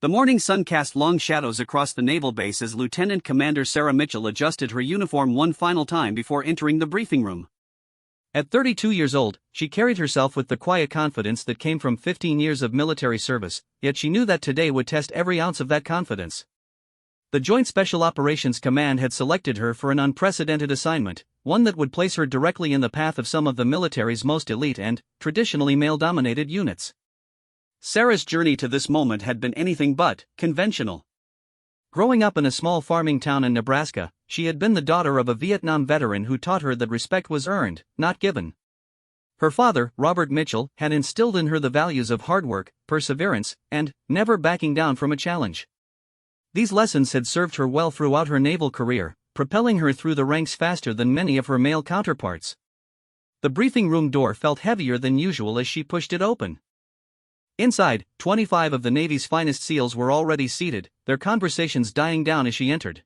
The morning sun cast long shadows across the naval base as Lieutenant Commander Sarah Mitchell adjusted her uniform one final time before entering the briefing room. At 32 years old, she carried herself with the quiet confidence that came from 15 years of military service, yet she knew that today would test every ounce of that confidence. The Joint Special Operations Command had selected her for an unprecedented assignment, one that would place her directly in the path of some of the military's most elite and, traditionally male-dominated units. Sarah's journey to this moment had been anything but conventional. Growing up in a small farming town in Nebraska, she had been the daughter of a Vietnam veteran who taught her that respect was earned, not given. Her father, Robert Mitchell, had instilled in her the values of hard work, perseverance, and never backing down from a challenge. These lessons had served her well throughout her naval career, propelling her through the ranks faster than many of her male counterparts. The briefing room door felt heavier than usual as she pushed it open. Inside, 25 of the Navy's finest SEALs were already seated, their conversations dying down as she entered.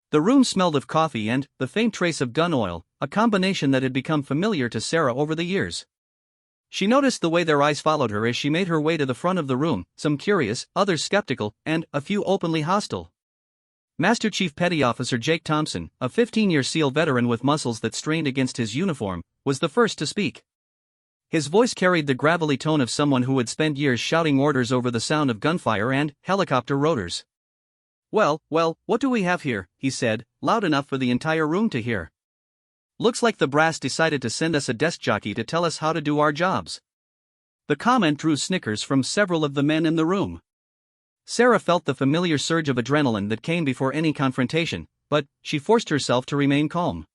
The room smelled of coffee and the faint trace of gun oil, a combination that had become familiar to Sarah over the years. She noticed the way their eyes followed her as she made her way to the front of the room, some curious, others skeptical, and a few openly hostile. Master Chief Petty Officer Jake Thompson, a 15-year SEAL veteran with muscles that strained against his uniform, was the first to speak. His voice carried the gravelly tone of someone who had spent years shouting orders over the sound of gunfire and helicopter rotors. Well, what do we have here?" he said, loud enough for the entire room to hear. "Looks like the brass decided to send us a desk jockey to tell us how to do our jobs." The comment drew snickers from several of the men in the room. Sarah felt the familiar surge of adrenaline that came before any confrontation, but she forced herself to remain calm.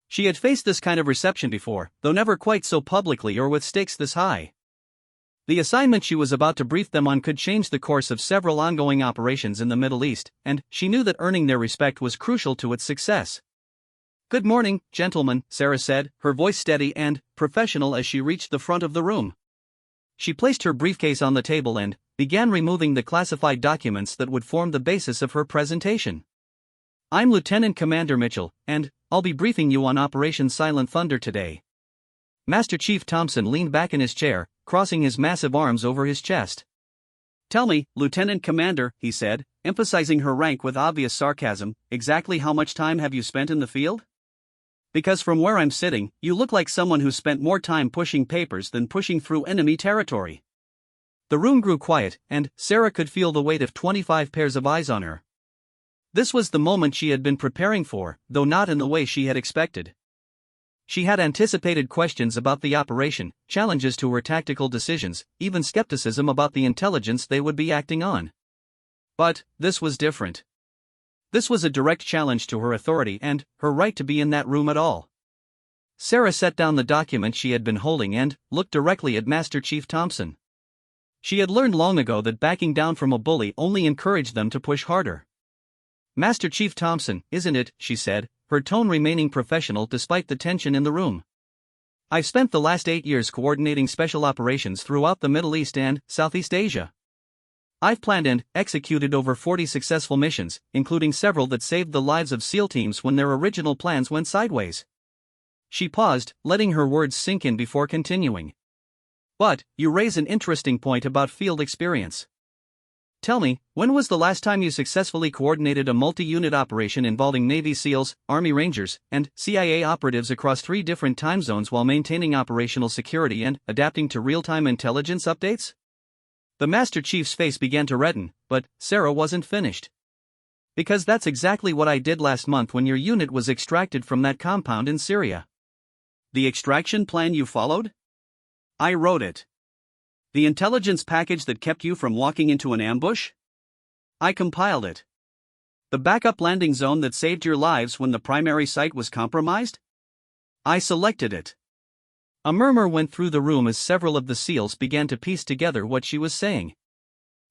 She had faced this kind of reception before, though never quite so publicly or with stakes this high. The assignment she was about to brief them on could change the course of several ongoing operations in the Middle East, and she knew that earning their respect was crucial to its success. "Good morning, gentlemen," Sarah said, her voice steady and professional as she reached the front of the room. She placed her briefcase on the table and began removing the classified documents that would form the basis of her presentation. "I'm Lieutenant Commander Mitchell, and I'll be briefing you on Operation Silent Thunder today." Master Chief Thompson leaned back in his chair, crossing his massive arms over his chest. "Tell me, Lieutenant Commander," he said, emphasizing her rank with obvious sarcasm, "exactly how much time have you spent in the field? Because from where I'm sitting, you look like someone who spent more time pushing papers than pushing through enemy territory." The room grew quiet, and Sarah could feel the weight of 25 pairs of eyes on her. This was the moment she had been preparing for, though not in the way she had expected. She had anticipated questions about the operation, challenges to her tactical decisions, even skepticism about the intelligence they would be acting on. But this was different. This was a direct challenge to her authority and her right to be in that room at all. Sarah set down the document she had been holding and looked directly at Master Chief Thompson. She had learned long ago that backing down from a bully only encouraged them to push harder. "Master Chief Thompson, isn't it?" she said, her tone remaining professional despite the tension in the room. "I've spent the last 8 years coordinating special operations throughout the Middle East and Southeast Asia. I've planned and executed over 40 successful missions, including several that saved the lives of SEAL teams when their original plans went sideways." She paused, letting her words sink in before continuing. "But you raise an interesting point about field experience. Tell me, when was the last time you successfully coordinated a multi-unit operation involving Navy SEALs, Army Rangers, and CIA operatives across 3 different time zones while maintaining operational security and adapting to real-time intelligence updates?" The Master Chief's face began to redden, but Sarah wasn't finished. "Because that's exactly what I did last month when your unit was extracted from that compound in Syria." "The extraction plan you followed?" "I wrote it." "The intelligence package that kept you from walking into an ambush?" "I compiled it." "The backup landing zone that saved your lives when the primary site was compromised?" "I selected it." A murmur went through the room as several of the SEALs began to piece together what she was saying.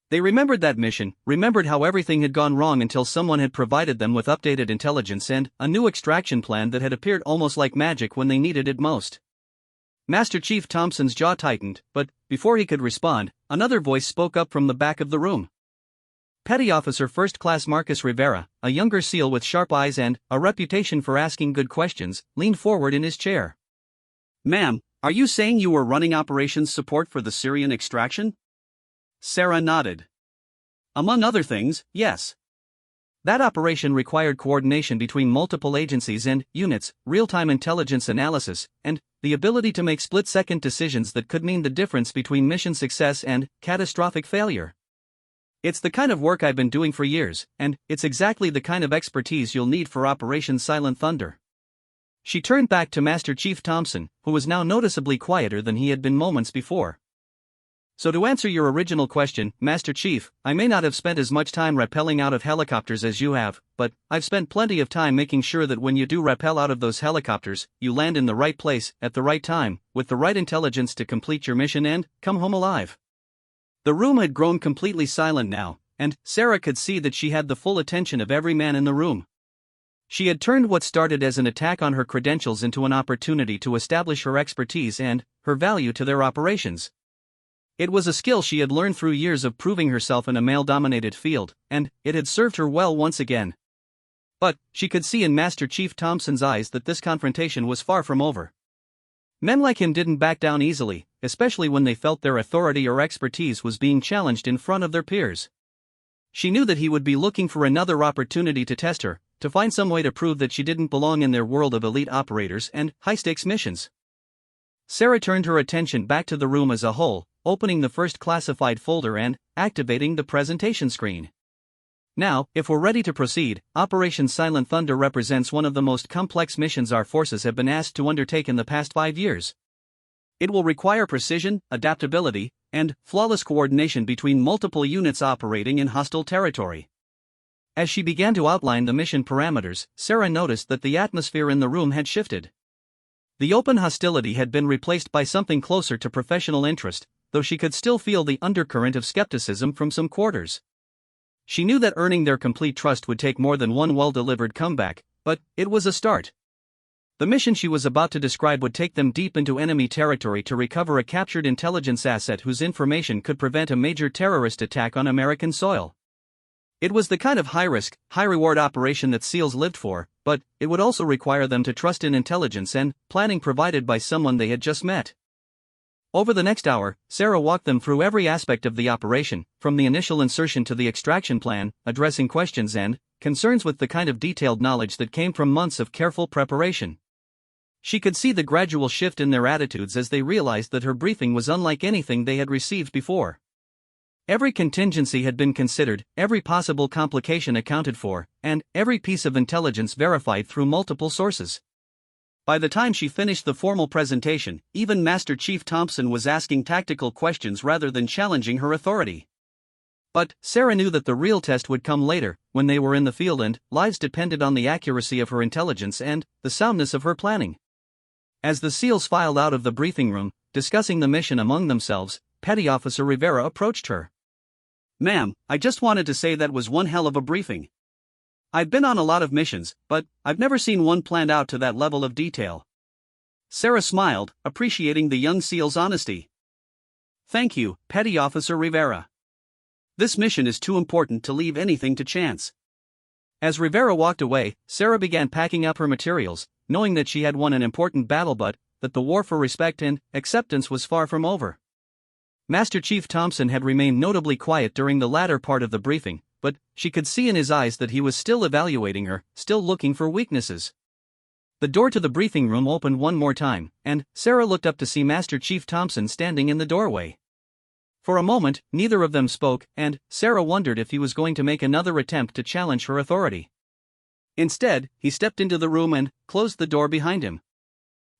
They remembered that mission, remembered how everything had gone wrong until someone had provided them with updated intelligence and a new extraction plan that had appeared almost like magic when they needed it most. Master Chief Thompson's jaw tightened, but before he could respond, another voice spoke up from the back of the room. Petty Officer First Class Marcus Rivera, a younger SEAL with sharp eyes and a reputation for asking good questions, leaned forward in his chair. "Ma'am, are you saying you were running operations support for the Syrian extraction?" Sarah nodded. Among other things, yes. That operation required coordination between multiple agencies and units, real-time intelligence analysis, and the ability to make split-second decisions that could mean the difference between mission success and catastrophic failure. It's the kind of work I've been doing for years, and it's exactly the kind of expertise you'll need for Operation Silent Thunder. She turned back to Master Chief Thompson, who was now noticeably quieter than he had been moments before. So to answer your original question, Master Chief, I may not have spent as much time rappelling out of helicopters as you have, but I've spent plenty of time making sure that when you do rappel out of those helicopters, you land in the right place, at the right time, with the right intelligence to complete your mission and come home alive. The room had grown completely silent now, and Sarah could see that she had the full attention of every man in the room. She had turned what started as an attack on her credentials into an opportunity to establish her expertise and her value to their operations. It was a skill she had learned through years of proving herself in a male-dominated field, and it had served her well once again. But she could see in Master Chief Thompson's eyes that this confrontation was far from over. Men like him didn't back down easily, especially when they felt their authority or expertise was being challenged in front of their peers. She knew that he would be looking for another opportunity to test her, to find some way to prove that she didn't belong in their world of elite operators and high-stakes missions. Sarah turned her attention back to the room as a whole, opening the first classified folder and activating the presentation screen. Now, if we're ready to proceed, Operation Silent Thunder represents one of the most complex missions our forces have been asked to undertake in the past 5 years. It will require precision, adaptability, and flawless coordination between multiple units operating in hostile territory. As she began to outline the mission parameters, Sarah noticed that the atmosphere in the room had shifted. The open hostility had been replaced by something closer to professional interest, though she could still feel the undercurrent of skepticism from some quarters. She knew that earning their complete trust would take more than one well-delivered comeback, but it was a start. The mission she was about to describe would take them deep into enemy territory to recover a captured intelligence asset whose information could prevent a major terrorist attack on American soil. It was the kind of high-risk, high-reward operation that SEALs lived for, but it would also require them to trust in intelligence and planning provided by someone they had just met. Over the next hour, Sarah walked them through every aspect of the operation, from the initial insertion to the extraction plan, addressing questions and concerns with the kind of detailed knowledge that came from months of careful preparation. She could see the gradual shift in their attitudes as they realized that her briefing was unlike anything they had received before. Every contingency had been considered, every possible complication accounted for, and every piece of intelligence verified through multiple sources. By the time she finished the formal presentation, even Master Chief Thompson was asking tactical questions rather than challenging her authority. But Sarah knew that the real test would come later, when they were in the field and lives depended on the accuracy of her intelligence and the soundness of her planning. As the SEALs filed out of the briefing room, discussing the mission among themselves, Petty Officer Rivera approached her. "Ma'am, I just wanted to say that was one hell of a briefing. I've been on a lot of missions, but I've never seen one planned out to that level of detail." Sarah smiled, appreciating the young SEAL's honesty. "Thank you, Petty Officer Rivera. This mission is too important to leave anything to chance." As Rivera walked away, Sarah began packing up her materials, knowing that she had won an important battle but that the war for respect and acceptance was far from over. Master Chief Thompson had remained notably quiet during the latter part of the briefing, but she could see in his eyes that he was still evaluating her, still looking for weaknesses. The door to the briefing room opened one more time, and Sarah looked up to see Master Chief Thompson standing in the doorway. For a moment, neither of them spoke, and Sarah wondered if he was going to make another attempt to challenge her authority. Instead, he stepped into the room and closed the door behind him.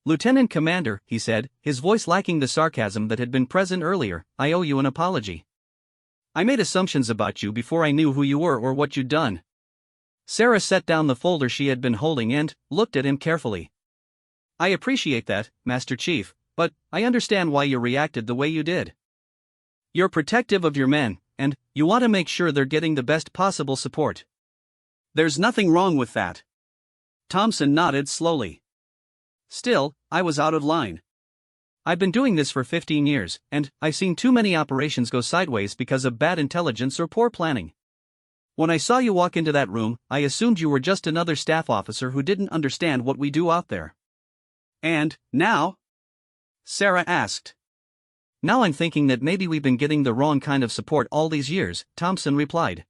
"Lieutenant Commander," he said, his voice lacking the sarcasm that had been present earlier, "I owe you an apology. I made assumptions about you before I knew who you were or what you'd done." Sarah set down the folder she had been holding and looked at him carefully. "I appreciate that, Master Chief, but I understand why you reacted the way you did. You're protective of your men, and you want to make sure they're getting the best possible support. There's nothing wrong with that." Thompson nodded slowly. "Still, I was out of line. I've been doing this for 15 years, and I've seen too many operations go sideways because of bad intelligence or poor planning. When I saw you walk into that room, I assumed you were just another staff officer who didn't understand what we do out there." "And now?" Sarah asked. Now I'm thinking that maybe we've been getting the wrong kind of support all these years, Thompson replied.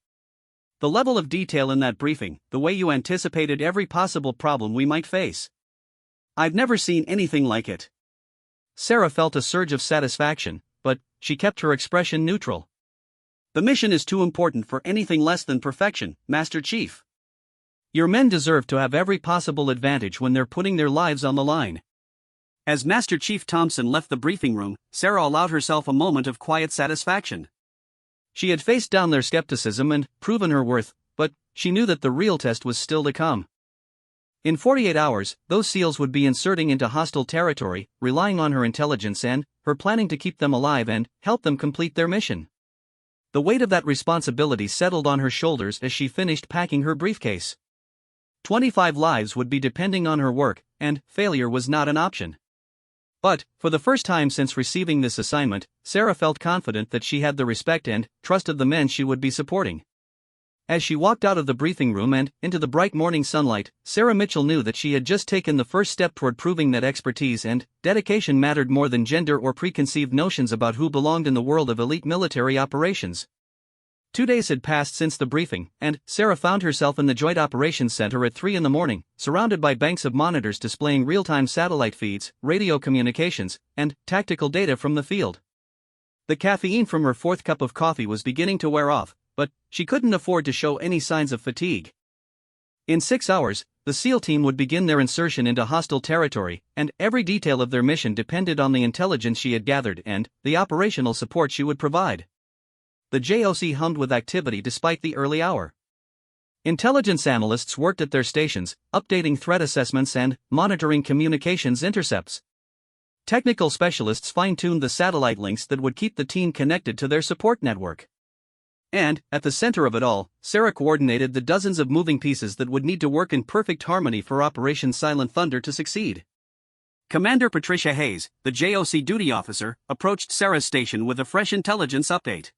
The level of detail in that briefing, the way you anticipated every possible problem we might face. I've never seen anything like it. Sarah felt a surge of satisfaction, but she kept her expression neutral. The mission is too important for anything less than perfection, Master Chief. Your men deserve to have every possible advantage when they're putting their lives on the line. As Master Chief Thompson left the briefing room, Sarah allowed herself a moment of quiet satisfaction. She had faced down their skepticism and proven her worth, but she knew that the real test was still to come. In 48 hours, those SEALs would be inserting into hostile territory, relying on her intelligence and her planning to keep them alive and help them complete their mission. The weight of that responsibility settled on her shoulders as she finished packing her briefcase. 25 lives would be depending on her work, and failure was not an option. But, for the first time since receiving this assignment, Sarah felt confident that she had the respect and trust of the men she would be supporting. As she walked out of the briefing room and into the bright morning sunlight, Sarah Mitchell knew that she had just taken the first step toward proving that expertise and dedication mattered more than gender or preconceived notions about who belonged in the world of elite military operations. 2 days had passed since the briefing, and Sarah found herself in the Joint Operations Center at 3 a.m, surrounded by banks of monitors displaying real-time satellite feeds, radio communications, and tactical data from the field. The caffeine from her fourth cup of coffee was beginning to wear off, but she couldn't afford to show any signs of fatigue. In 6 hours, the SEAL team would begin their insertion into hostile territory, and every detail of their mission depended on the intelligence she had gathered and the operational support she would provide. The JOC hummed with activity despite the early hour. Intelligence analysts worked at their stations, updating threat assessments and monitoring communications intercepts. Technical specialists fine-tuned the satellite links that would keep the team connected to their support network. And, at the center of it all, Sarah coordinated the dozens of moving pieces that would need to work in perfect harmony for Operation Silent Thunder to succeed. Commander Patricia Hayes, the JOC duty officer, approached Sarah's station with a fresh intelligence update.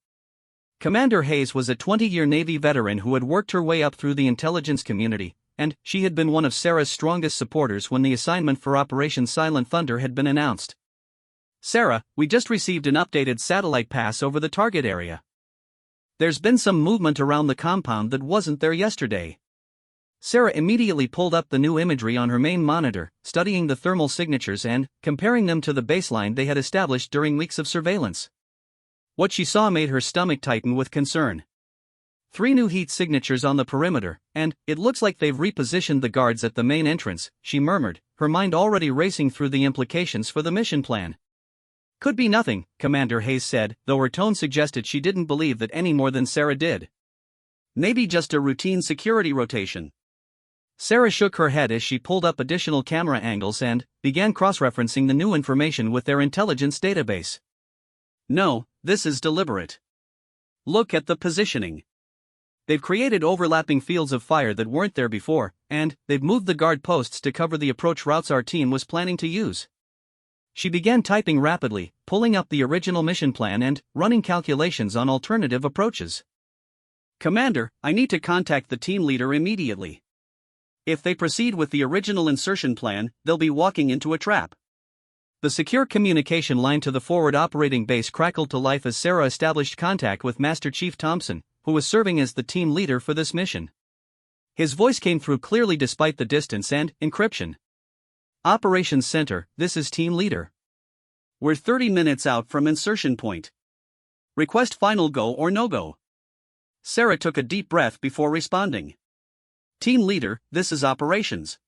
Commander Hayes was a 20-year Navy veteran who had worked her way up through the intelligence community, and she had been one of Sarah's strongest supporters when the assignment for Operation Silent Thunder had been announced. Sarah, we just received an updated satellite pass over the target area. There's been some movement around the compound that wasn't there yesterday. Sarah immediately pulled up the new imagery on her main monitor, studying the thermal signatures and comparing them to the baseline they had established during weeks of surveillance. What she saw made her stomach tighten with concern. 3 new heat signatures on the perimeter, and it looks like they've repositioned the guards at the main entrance, she murmured, her mind already racing through the implications for the mission plan. Could be nothing, Commander Hayes said, though her tone suggested she didn't believe that any more than Sarah did. Maybe just a routine security rotation. Sarah shook her head as she pulled up additional camera angles and began cross-referencing the new information with their intelligence database. No, this is deliberate. Look at the positioning. They've created overlapping fields of fire that weren't there before, and they've moved the guard posts to cover the approach routes our team was planning to use. She began typing rapidly, pulling up the original mission plan and running calculations on alternative approaches. Commander, I need to contact the team leader immediately. If they proceed with the original insertion plan, they'll be walking into a trap. The secure communication line to the forward operating base crackled to life as Sarah established contact with Master Chief Thompson, who was serving as the team leader for this mission. His voice came through clearly despite the distance and encryption. Operations Center, this is Team Leader. We're 30 minutes out from insertion point. Request final go or no-go. Sarah took a deep breath before responding. Team Leader, this is Operations.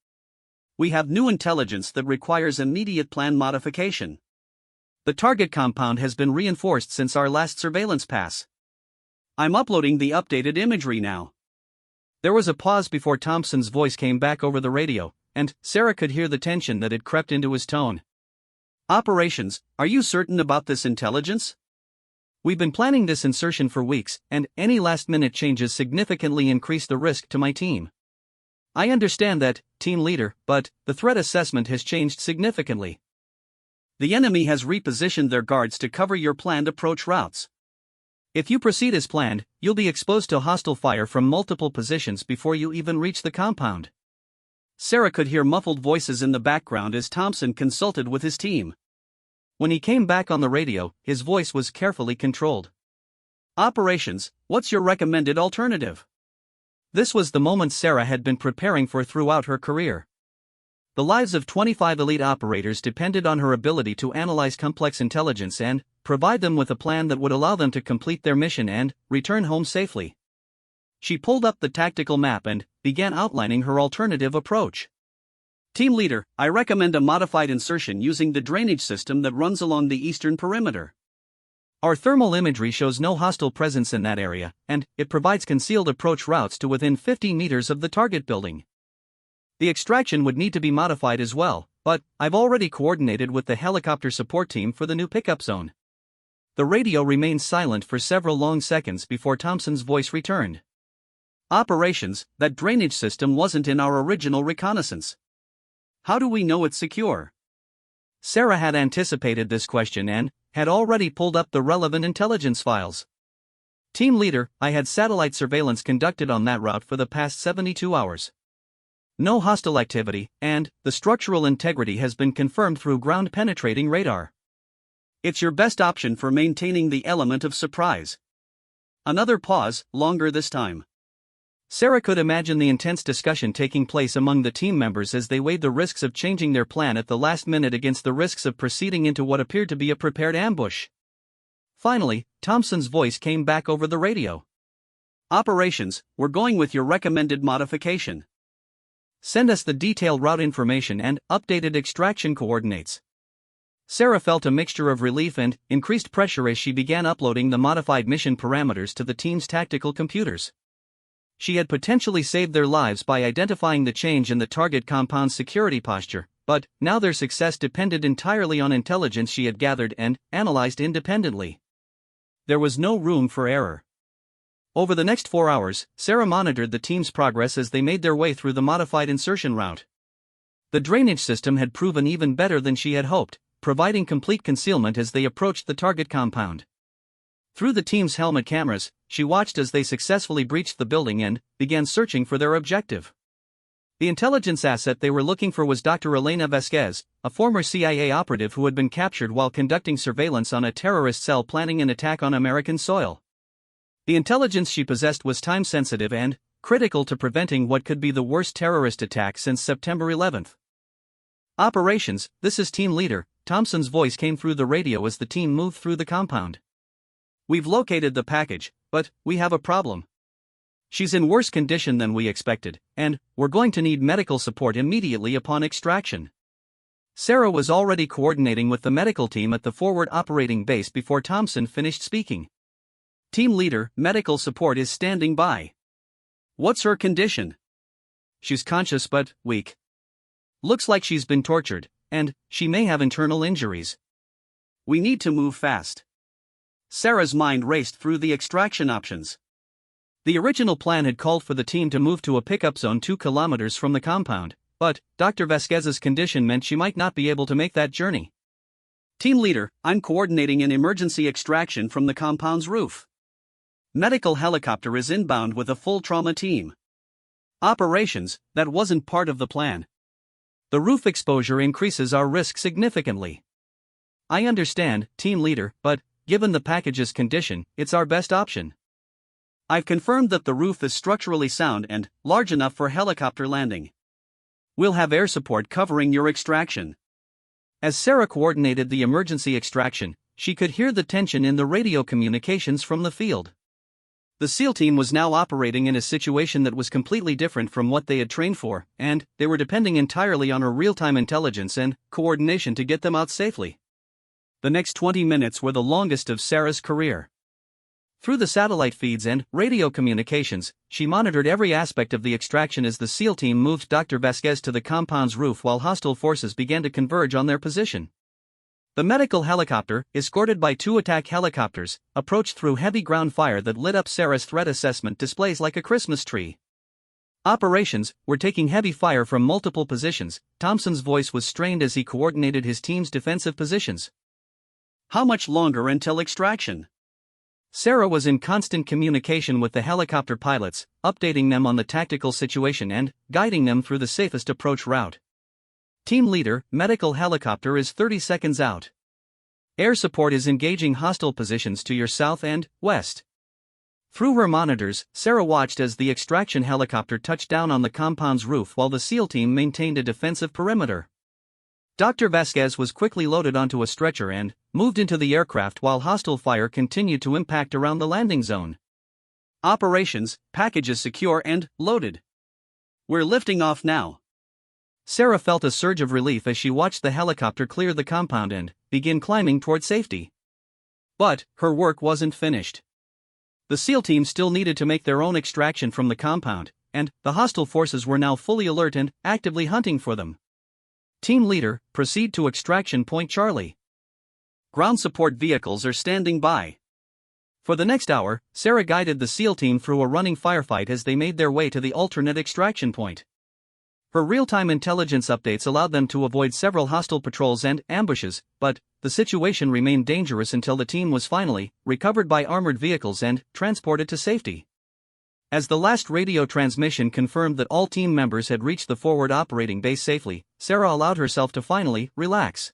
We have new intelligence that requires immediate plan modification. The target compound has been reinforced since our last surveillance pass. I'm uploading the updated imagery now. There was a pause before Thompson's voice came back over the radio, and Sarah could hear the tension that had crept into his tone. Operations, are you certain about this intelligence? We've been planning this insertion for weeks, and any last-minute changes significantly increase the risk to my team. I understand that, Team Leader, but the threat assessment has changed significantly. The enemy has repositioned their guards to cover your planned approach routes. If you proceed as planned, you'll be exposed to hostile fire from multiple positions before you even reach the compound. Sarah could hear muffled voices in the background as Thompson consulted with his team. When he came back on the radio, his voice was carefully controlled. Operations, what's your recommended alternative? This was the moment Sarah had been preparing for throughout her career. The lives of 25 elite operators depended on her ability to analyze complex intelligence and provide them with a plan that would allow them to complete their mission and return home safely. She pulled up the tactical map and began outlining her alternative approach. Team leader, I recommend a modified insertion using the drainage system that runs along the eastern perimeter. Our thermal imagery shows no hostile presence in that area, and it provides concealed approach routes to within 50 meters of the target building. The extraction would need to be modified as well, but I've already coordinated with the helicopter support team for the new pickup zone. The radio remained silent for several long seconds before Thompson's voice returned. Operations, that drainage system wasn't in our original reconnaissance. How do we know it's secure? Sarah had anticipated this question and had already pulled up the relevant intelligence files. Team leader, I had satellite surveillance conducted on that route for the past 72 hours. No hostile activity, and the structural integrity has been confirmed through ground-penetrating radar. It's your best option for maintaining the element of surprise. Another pause, longer this time. Sarah could imagine the intense discussion taking place among the team members as they weighed the risks of changing their plan at the last minute against the risks of proceeding into what appeared to be a prepared ambush. Finally, Thompson's voice came back over the radio. Operations, we're going with your recommended modification. Send us the detailed route information and updated extraction coordinates. Sarah felt a mixture of relief and increased pressure as she began uploading the modified mission parameters to the team's tactical computers. She had potentially saved their lives by identifying the change in the target compound's security posture, but now their success depended entirely on intelligence she had gathered and analyzed independently. There was no room for error. Over the next 4 hours, Sarah monitored the team's progress as they made their way through the modified insertion route. The drainage system had proven even better than she had hoped, providing complete concealment as they approached the target compound. Through the team's helmet cameras, she watched as they successfully breached the building and began searching for their objective. The intelligence asset they were looking for was Dr. Elena Vasquez, a former CIA operative who had been captured while conducting surveillance on a terrorist cell planning an attack on American soil. The intelligence she possessed was time-sensitive and critical to preventing what could be the worst terrorist attack since September 11th. Operations, this is Team Leader, Thompson's voice came through the radio as the team moved through the compound. We've located the package, but we have a problem. She's in worse condition than we expected, and we're going to need medical support immediately upon extraction. Sarah was already coordinating with the medical team at the forward operating base before Thompson finished speaking. Team leader, medical support is standing by. What's her condition? She's conscious but weak. Looks like she's been tortured, and she may have internal injuries. We need to move fast. Sarah's mind raced through the extraction options. The original plan had called for the team to move to a pickup zone 2 kilometers from the compound, but Dr. Vasquez's condition meant she might not be able to make that journey. Team leader, I'm coordinating an emergency extraction from the compound's roof. Medical helicopter is inbound with a full trauma team. Operations, that wasn't part of the plan. The roof exposure increases our risk significantly. I understand, team leader, but given the package's condition, it's our best option. I've confirmed that the roof is structurally sound and large enough for helicopter landing. We'll have air support covering your extraction. As Sarah coordinated the emergency extraction, she could hear the tension in the radio communications from the field. The SEAL team was now operating in a situation that was completely different from what they had trained for, and they were depending entirely on her real-time intelligence and coordination to get them out safely. The next 20 minutes were the longest of Sarah's career. Through the satellite feeds and radio communications, she monitored every aspect of the extraction as the SEAL team moved Dr. Vasquez to the compound's roof while hostile forces began to converge on their position. The medical helicopter, escorted by 2 attack helicopters, approached through heavy ground fire that lit up Sarah's threat assessment displays like a Christmas tree. Operations were taking heavy fire from multiple positions. Thompson's voice was strained as he coordinated his team's defensive positions. How much longer until extraction? Sarah was in constant communication with the helicopter pilots, updating them on the tactical situation and guiding them through the safest approach route. Team leader, medical helicopter is 30 seconds out. Air support is engaging hostile positions to your south and west. Through her monitors, Sarah watched as the extraction helicopter touched down on the compound's roof while the SEAL team maintained a defensive perimeter. Dr. Vasquez was quickly loaded onto a stretcher and moved into the aircraft while hostile fire continued to impact around the landing zone. Operations, packages secure and loaded. We're lifting off now. Sarah felt a surge of relief as she watched the helicopter clear the compound and begin climbing toward safety. But her work wasn't finished. The SEAL team still needed to make their own extraction from the compound, and the hostile forces were now fully alert and actively hunting for them. Team leader, proceed to extraction point Charlie. Ground support vehicles are standing by. For the next hour, Sarah guided the SEAL team through a running firefight as they made their way to the alternate extraction point. Her real-time intelligence updates allowed them to avoid several hostile patrols and ambushes, but the situation remained dangerous until the team was finally recovered by armored vehicles and transported to safety. As the last radio transmission confirmed that all team members had reached the forward operating base safely, Sarah allowed herself to finally relax.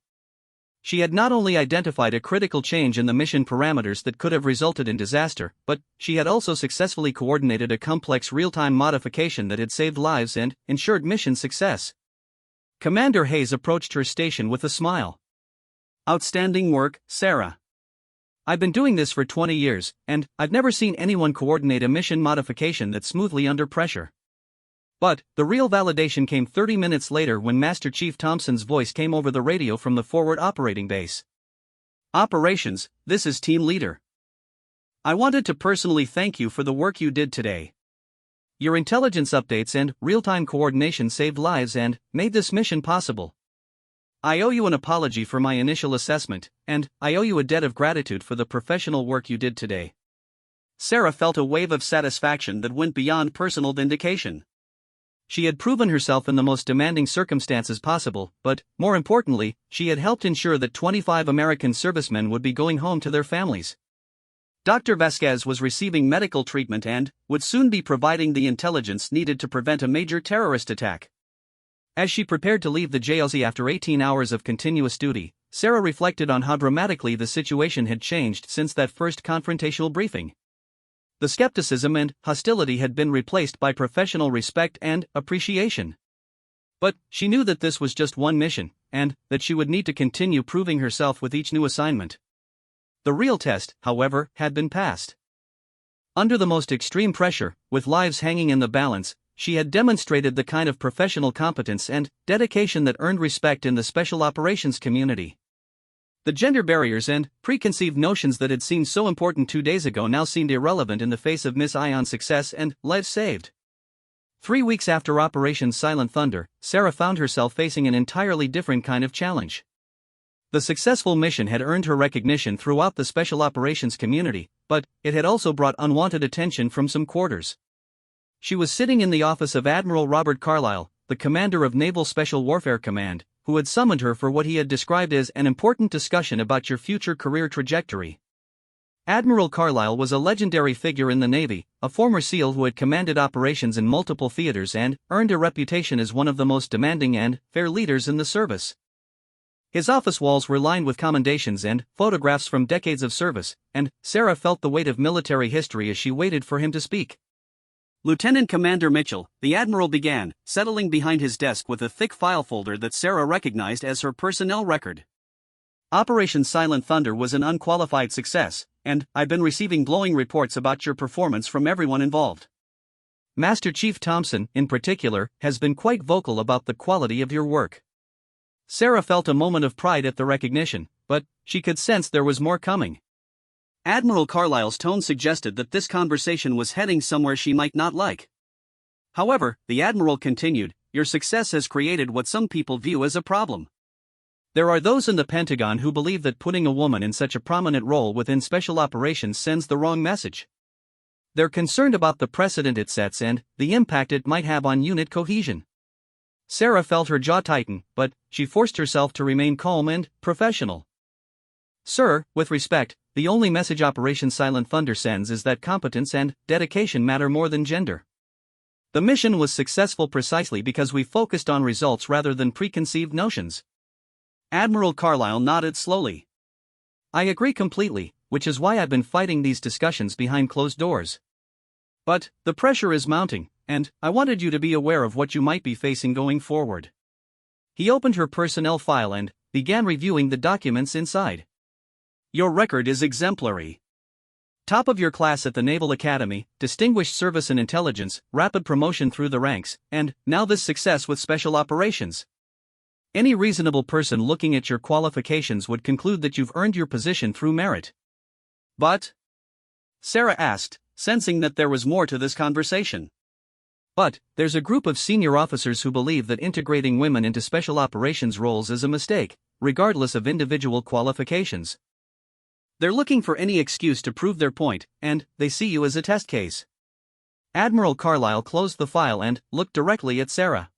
She had not only identified a critical change in the mission parameters that could have resulted in disaster, but she had also successfully coordinated a complex real-time modification that had saved lives and ensured mission success. Commander Hayes approached her station with a smile. Outstanding work, Sarah. I've been doing this for 20 years, and I've never seen anyone coordinate a mission modification that smoothly under pressure. But the real validation came 30 minutes later when Master Chief Thompson's voice came over the radio from the forward operating base. Operations, this is Team Leader. I wanted to personally thank you for the work you did today. Your intelligence updates and real-time coordination saved lives and made this mission possible. I owe you an apology for my initial assessment, and I owe you a debt of gratitude for the professional work you did today. Sarah felt a wave of satisfaction that went beyond personal vindication. She had proven herself in the most demanding circumstances possible, but, more importantly, she had helped ensure that 25 American servicemen would be going home to their families. Dr. Vasquez was receiving medical treatment and would soon be providing the intelligence needed to prevent a major terrorist attack. As she prepared to leave the JLZ after 18 hours of continuous duty, Sarah reflected on how dramatically the situation had changed since that first confrontational briefing. The skepticism and hostility had been replaced by professional respect and appreciation. But she knew that this was just one mission, and that she would need to continue proving herself with each new assignment. The real test, however, had been passed. Under the most extreme pressure, with lives hanging in the balance, she had demonstrated the kind of professional competence and dedication that earned respect in the special operations community. The gender barriers and preconceived notions that had seemed so important 2 days ago now seemed irrelevant in the face of Miss Ion's success and lives saved. 3 weeks after Operation Silent Thunder, Sarah found herself facing an entirely different kind of challenge. The successful mission had earned her recognition throughout the special operations community, but it had also brought unwanted attention from some quarters. She was sitting in the office of Admiral Robert Carlyle, the commander of Naval Special Warfare Command, who had summoned her for what he had described as an important discussion about your future career trajectory. Admiral Carlyle was a legendary figure in the Navy, a former SEAL who had commanded operations in multiple theaters and earned a reputation as one of the most demanding and fair leaders in the service. His office walls were lined with commendations and photographs from decades of service, and Sarah felt the weight of military history as she waited for him to speak. Lieutenant Commander Mitchell, the Admiral began, settling behind his desk with a thick file folder that Sarah recognized as her personnel record. Operation Silent Thunder was an unqualified success, and I've been receiving glowing reports about your performance from everyone involved. Master Chief Thompson, in particular, has been quite vocal about the quality of your work. Sarah felt a moment of pride at the recognition, but she could sense there was more coming. Admiral Carlyle's tone suggested that this conversation was heading somewhere she might not like. However, the Admiral continued, your success has created what some people view as a problem. There are those in the Pentagon who believe that putting a woman in such a prominent role within special operations sends the wrong message. They're concerned about the precedent it sets and the impact it might have on unit cohesion. Sarah felt her jaw tighten, but she forced herself to remain calm and professional. Sir, with respect, the only message Operation Silent Thunder sends is that competence and dedication matter more than gender. The mission was successful precisely because we focused on results rather than preconceived notions. Admiral Carlyle nodded slowly. I agree completely, which is why I've been fighting these discussions behind closed doors. But the pressure is mounting, and I wanted you to be aware of what you might be facing going forward. He opened her personnel file and began reviewing the documents inside. Your record is exemplary. Top of your class at the Naval Academy, distinguished service in intelligence, rapid promotion through the ranks, and now this success with special operations. Any reasonable person looking at your qualifications would conclude that you've earned your position through merit. But? Sarah asked, sensing that there was more to this conversation. But there's a group of senior officers who believe that integrating women into special operations roles is a mistake, regardless of individual qualifications. They're looking for any excuse to prove their point, and they see you as a test case. Admiral Carlyle closed the file and looked directly at Sarah.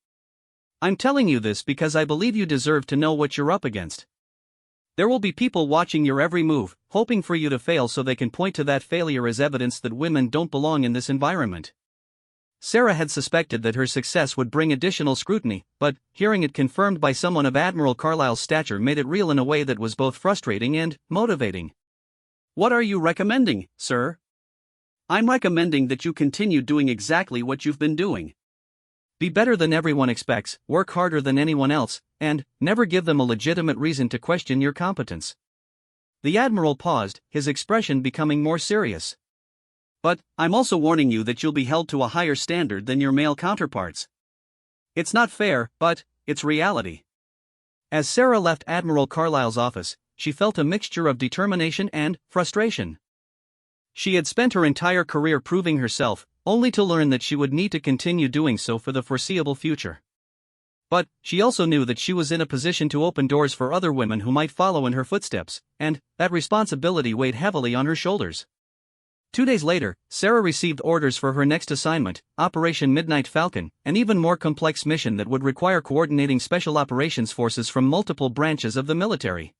I'm telling you this because I believe you deserve to know what you're up against. There will be people watching your every move, hoping for you to fail so they can point to that failure as evidence that women don't belong in this environment. Sarah had suspected that her success would bring additional scrutiny, but hearing it confirmed by someone of Admiral Carlyle's stature made it real in a way that was both frustrating and motivating. What are you recommending, sir? I'm recommending that you continue doing exactly what you've been doing. Be better than everyone expects, work harder than anyone else, and never give them a legitimate reason to question your competence. The Admiral paused, his expression becoming more serious. But I'm also warning you that you'll be held to a higher standard than your male counterparts. It's not fair, but it's reality. As Sarah left Admiral Carlyle's office, she felt a mixture of determination and frustration. She had spent her entire career proving herself, only to learn that she would need to continue doing so for the foreseeable future. But she also knew that she was in a position to open doors for other women who might follow in her footsteps, and that responsibility weighed heavily on her shoulders. 2 days later, Sarah received orders for her next assignment, Operation Midnight Falcon, an even more complex mission that would require coordinating special operations forces from multiple branches of the military.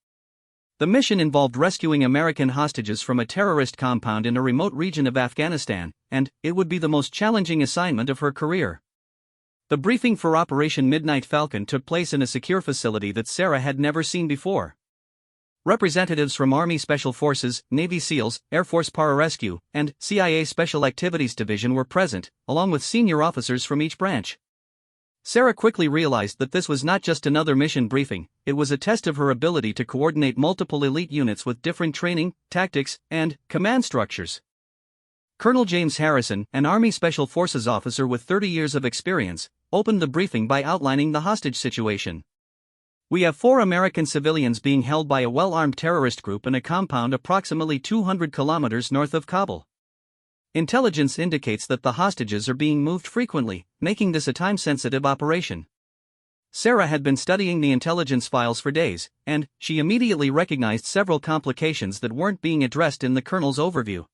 The mission involved rescuing American hostages from a terrorist compound in a remote region of Afghanistan, and it would be the most challenging assignment of her career. The briefing for Operation Midnight Falcon took place in a secure facility that Sarah had never seen before. Representatives from Army Special Forces, Navy SEALs, Air Force Pararescue, and CIA Special Activities Division were present, along with senior officers from each branch. Sarah quickly realized that this was not just another mission briefing, it was a test of her ability to coordinate multiple elite units with different training, tactics, and command structures. Colonel James Harrison, an Army Special Forces officer with 30 years of experience, opened the briefing by outlining the hostage situation. We have 4 American civilians being held by a well-armed terrorist group in a compound approximately 200 kilometers north of Kabul. Intelligence indicates that the hostages are being moved frequently, making this a time-sensitive operation. Sarah had been studying the intelligence files for days, and she immediately recognized several complications that weren't being addressed in the colonel's overview.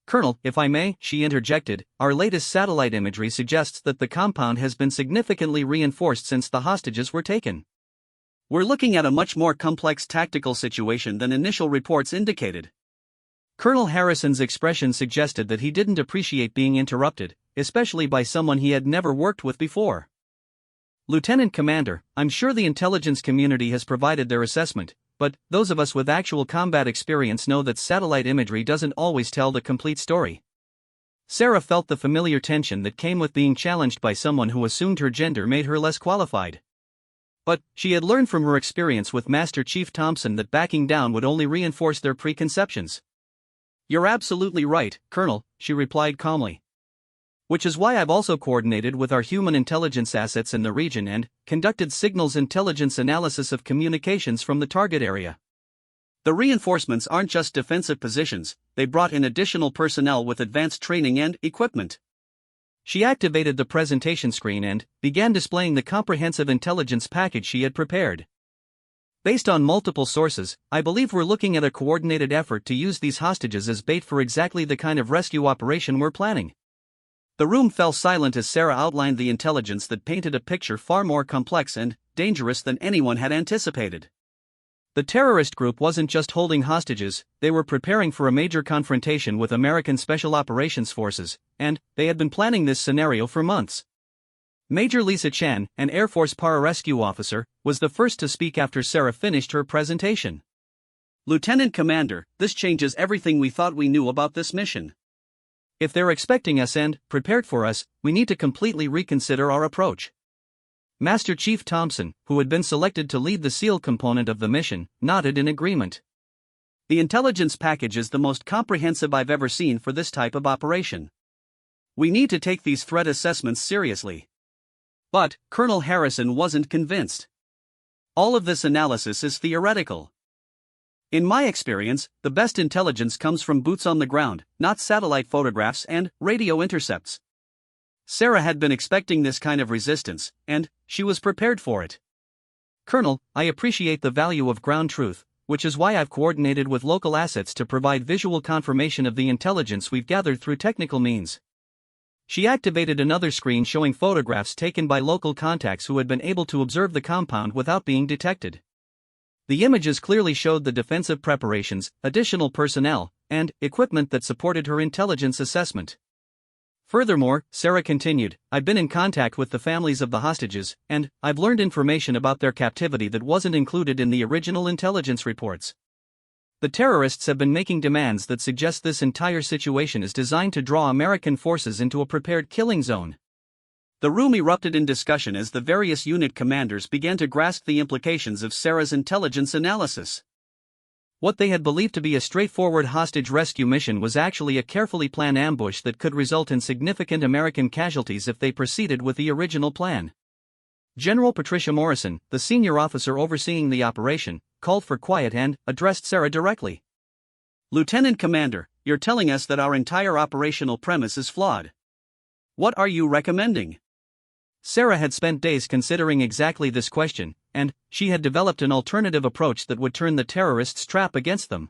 Colonel, if I may, she interjected, our latest satellite imagery suggests that the compound has been significantly reinforced since the hostages were taken. We're looking at a much more complex tactical situation than initial reports indicated. Colonel Harrison's expression suggested that he didn't appreciate being interrupted, especially by someone he had never worked with before. Lieutenant Commander, I'm sure the intelligence community has provided their assessment, but those of us with actual combat experience know that satellite imagery doesn't always tell the complete story. Sarah felt the familiar tension that came with being challenged by someone who assumed her gender made her less qualified. But she had learned from her experience with Master Chief Thompson that backing down would only reinforce their preconceptions. You're absolutely right, Colonel, she replied calmly. Which is why I've also coordinated with our human intelligence assets in the region and conducted signals intelligence analysis of communications from the target area. The reinforcements aren't just defensive positions, they brought in additional personnel with advanced training and equipment. She activated the presentation screen and began displaying the comprehensive intelligence package she had prepared. Based on multiple sources, I believe we're looking at a coordinated effort to use these hostages as bait for exactly the kind of rescue operation we're planning. The room fell silent as Sarah outlined the intelligence that painted a picture far more complex and dangerous than anyone had anticipated. The terrorist group wasn't just holding hostages, they were preparing for a major confrontation with American Special Operations Forces, and they had been planning this scenario for months. Major Lisa Chan, an Air Force pararescue officer, was the first to speak after Sarah finished her presentation. Lieutenant Commander, this changes everything we thought we knew about this mission. If they're expecting us and prepared for us, we need to completely reconsider our approach. Master Chief Thompson, who had been selected to lead the SEAL component of the mission, nodded in agreement. The intelligence package is the most comprehensive I've ever seen for this type of operation. We need to take these threat assessments seriously. But Colonel Harrison wasn't convinced. All of this analysis is theoretical. In my experience, the best intelligence comes from boots on the ground, not satellite photographs and radio intercepts. Sarah had been expecting this kind of resistance, and she was prepared for it. Colonel, I appreciate the value of ground truth, which is why I've coordinated with local assets to provide visual confirmation of the intelligence we've gathered through technical means. She activated another screen showing photographs taken by local contacts who had been able to observe the compound without being detected. The images clearly showed the defensive preparations, additional personnel, and equipment that supported her intelligence assessment. Furthermore, Sarah continued, I've been in contact with the families of the hostages, and I've learned information about their captivity that wasn't included in the original intelligence reports. The terrorists have been making demands that suggest this entire situation is designed to draw American forces into a prepared killing zone. The room erupted in discussion as the various unit commanders began to grasp the implications of Sarah's intelligence analysis. What they had believed to be a straightforward hostage rescue mission was actually a carefully planned ambush that could result in significant American casualties if they proceeded with the original plan. General Patricia Morrison, the senior officer overseeing the operation, called for quiet and addressed Sarah directly. Lieutenant Commander, you're telling us that our entire operational premise is flawed. What are you recommending? Sarah had spent days considering exactly this question, and she had developed an alternative approach that would turn the terrorists' trap against them.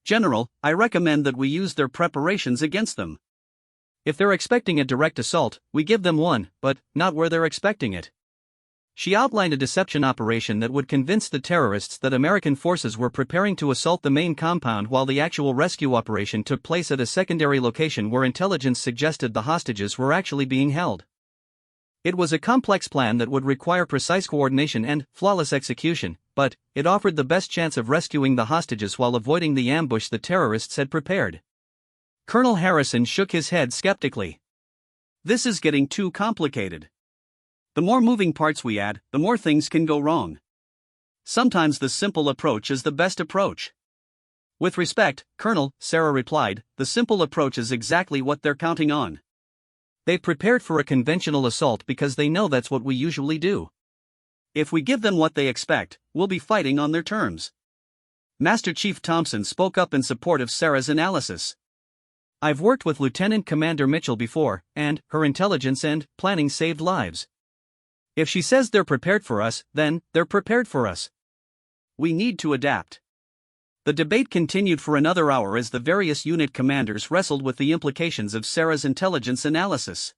General, I recommend that we use their preparations against them. If they're expecting a direct assault, we give them one, but not where they're expecting it. She outlined a deception operation that would convince the terrorists that American forces were preparing to assault the main compound while the actual rescue operation took place at a secondary location where intelligence suggested the hostages were actually being held. It was a complex plan that would require precise coordination and flawless execution, but it offered the best chance of rescuing the hostages while avoiding the ambush the terrorists had prepared. Colonel Harrison shook his head skeptically. This is getting too complicated. The more moving parts we add, the more things can go wrong. Sometimes the simple approach is the best approach. With respect, Colonel, Sarah replied, the simple approach is exactly what they're counting on. They've prepared for a conventional assault because they know that's what we usually do. If we give them what they expect, we'll be fighting on their terms. Master Chief Thompson spoke up in support of Sarah's analysis. I've worked with Lieutenant Commander Mitchell before, and her intelligence and planning saved lives. If she says they're prepared for us, then they're prepared for us. We need to adapt. The debate continued for another hour as the various unit commanders wrestled with the implications of Sarah's intelligence analysis.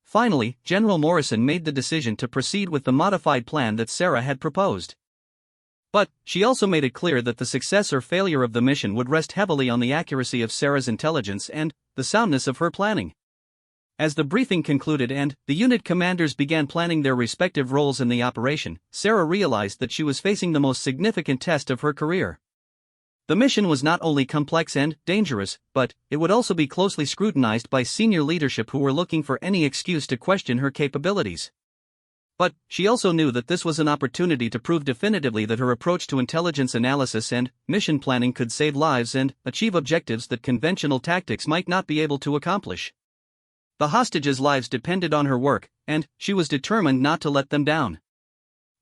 Finally, General Morrison made the decision to proceed with the modified plan that Sarah had proposed. But she also made it clear that the success or failure of the mission would rest heavily on the accuracy of Sarah's intelligence and the soundness of her planning. As the briefing concluded and the unit commanders began planning their respective roles in the operation, Sarah realized that she was facing the most significant test of her career. The mission was not only complex and dangerous, but it would also be closely scrutinized by senior leadership who were looking for any excuse to question her capabilities. But she also knew that this was an opportunity to prove definitively that her approach to intelligence analysis and mission planning could save lives and achieve objectives that conventional tactics might not be able to accomplish. The hostages' lives depended on her work, and she was determined not to let them down.